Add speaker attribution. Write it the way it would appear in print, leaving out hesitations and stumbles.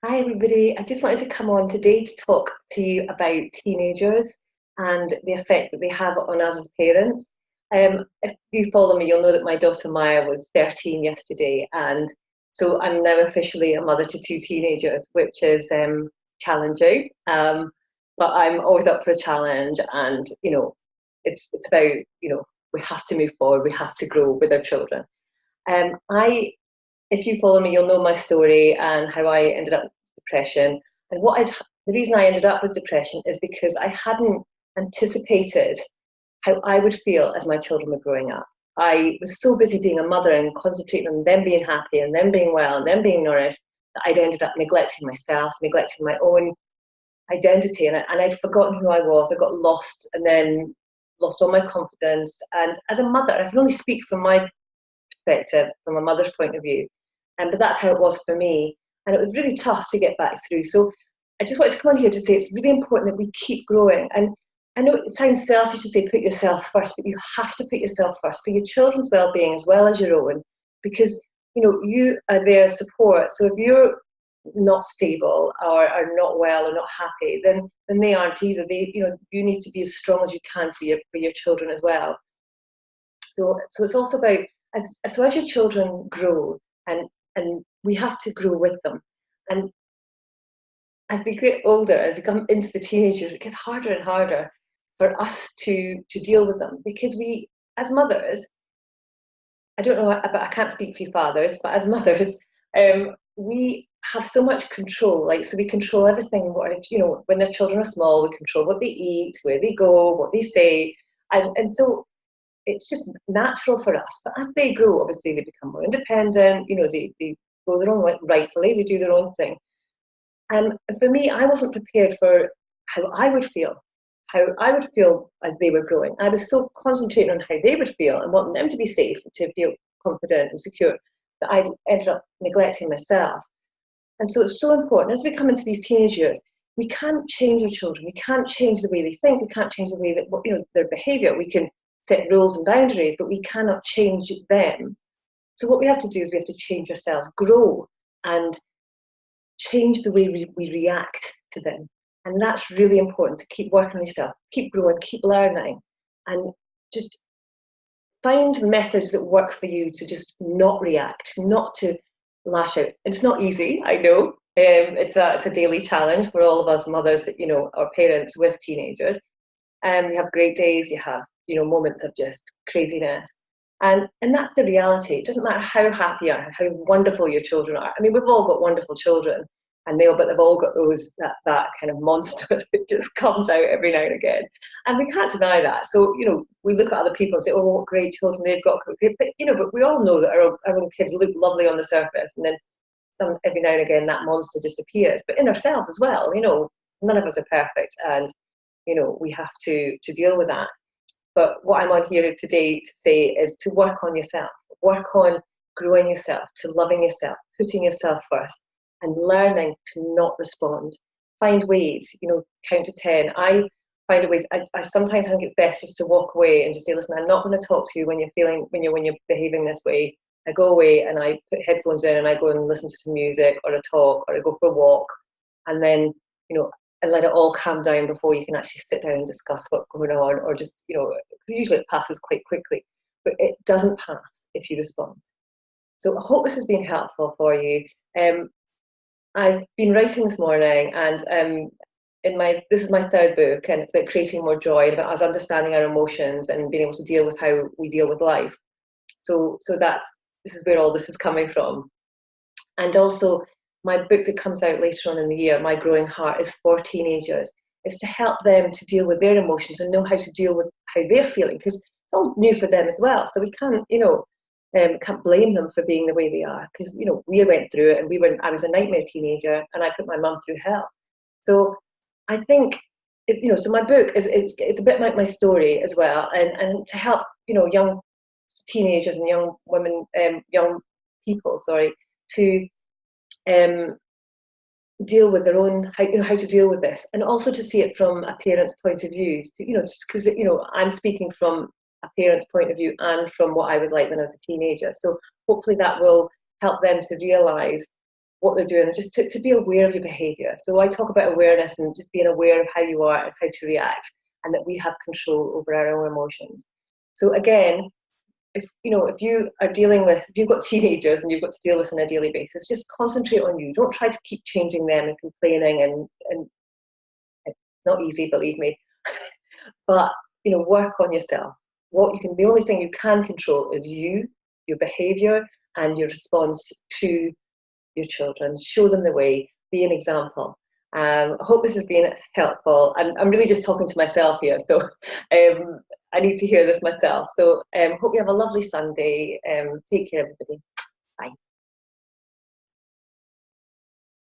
Speaker 1: Hi, everybody. I just wanted to come on today to talk to you about teenagers and the effect that they have on us as parents. If you follow me, you'll know that my daughter Maya was 13 yesterday, and so I'm now officially a mother to two teenagers, which is challenging. But I'm always up for a challenge, and it's about we have to move forward, we have to grow with our children. I If you follow me, you'll know my story and how I ended up with depression. And the reason I ended up with depression is because I hadn't anticipated how I would feel as my children were growing up. I was so busy being a mother and concentrating on them being happy and them being well and them being nourished that I'd ended up neglecting myself, neglecting my own identity, and I'd forgotten who I was. I got lost and then lost all my confidence. And as a mother, I can only speak from my perspective, from a mother's point of view. But that's how it was for me. And it was really tough to get back through. So I just wanted to come on here to say it's really important that we keep growing. And I know it sounds selfish to say put yourself first, but you have to put yourself first for your children's well-being as well as your own, because you are their support. So if you're not stable or are not well or not happy, then they aren't either. You need to be as strong as you can for your children as well. So it's also about as your children grow, and we have to grow with them. And as they get older, as they come into the teenagers, it gets harder and harder for us to deal with them, because we, as mothers, I don't know, but I can't speak for you fathers, but as mothers, we have so much control. Like, so we control everything. When their children are small, we control what they eat, where they go, what they say, and so it's just natural for us. But as they grow, obviously they become more independent. They go their own way, rightfully, they do their own thing. And for me, I wasn't prepared for how I would feel as they were growing. I was so concentrating on how they would feel and wanting them to be safe, to feel confident and secure, that I ended up neglecting myself. And so it's so important as we come into these teenage years. We can't change our children. We can't change the way they think. We can't change the way that their behaviour. We can set rules and boundaries, but we cannot change them. So what we have to do is we have to change ourselves, grow, and change the way we react to them. And that's really important, to keep working on yourself, keep growing, keep learning, and just find methods that work for you to just not react, not to lash out. It's not easy, I know. It's a daily challenge for all of us mothers, our parents with teenagers. You have great days, you have moments of just craziness, and that's the reality. It doesn't matter how happy you are, how wonderful your children are. I mean, we've all got wonderful children, but they've all got that kind of monster that just comes out every now and again, and we can't deny that. So we look at other people and say, oh, what great children they've got, but we all know that our own kids look lovely on the surface, and then every now and again that monster disappears. But in ourselves as well, none of us are perfect, and we have to deal with that. But what I'm on here today to say is to work on yourself, work on growing yourself, to loving yourself, putting yourself first, and learning to not respond. Find ways, count to 10. I find ways. I sometimes think it's best just to walk away and just say, listen, I'm not going to talk to you when you're behaving this way. I go away and I put headphones in and I go and listen to some music or a talk, or I go for a walk, and then and let it all calm down before you can actually sit down and discuss what's going on, or just usually it passes quite quickly, but it doesn't pass if you respond. So I hope this has been helpful for you. I've been writing this morning, and this is my third book, and it's about creating more joy, about us understanding our emotions and being able to deal with how we deal with life. So this is where all this is coming from. And also, my book that comes out later on in the year, My Growing Heart, is for teenagers. It's to help them to deal with their emotions and know how to deal with how they're feeling, because it's all new for them as well. So we can't blame them for being the way they are, because we went through it, and I was a nightmare teenager, and I put my mum through hell. So I think so my book it's a bit like my story as well, and to help young teenagers and young women, young people, to deal with their own how to deal with this, and also to see it from a parent's point of view. Just because I'm speaking from a parent's point of view and from what I was like when I was a teenager. So hopefully that will help them to realise what they're doing, and just to be aware of your behaviour. So I talk about awareness and just being aware of how you are and how to react, and that we have control over our own emotions. So again, if you are dealing with, if you've got teenagers and you've got to deal with this on a daily basis, just concentrate on you. Don't try to keep changing them and complaining, and it's not easy, believe me. But work on yourself. The only thing you can control is you, your behaviour, and your response to your children. Show them the way. Be an example. I hope this has been helpful. I'm really just talking to myself here, so I need to hear this myself. So hope you have a lovely Sunday. Take care, everybody.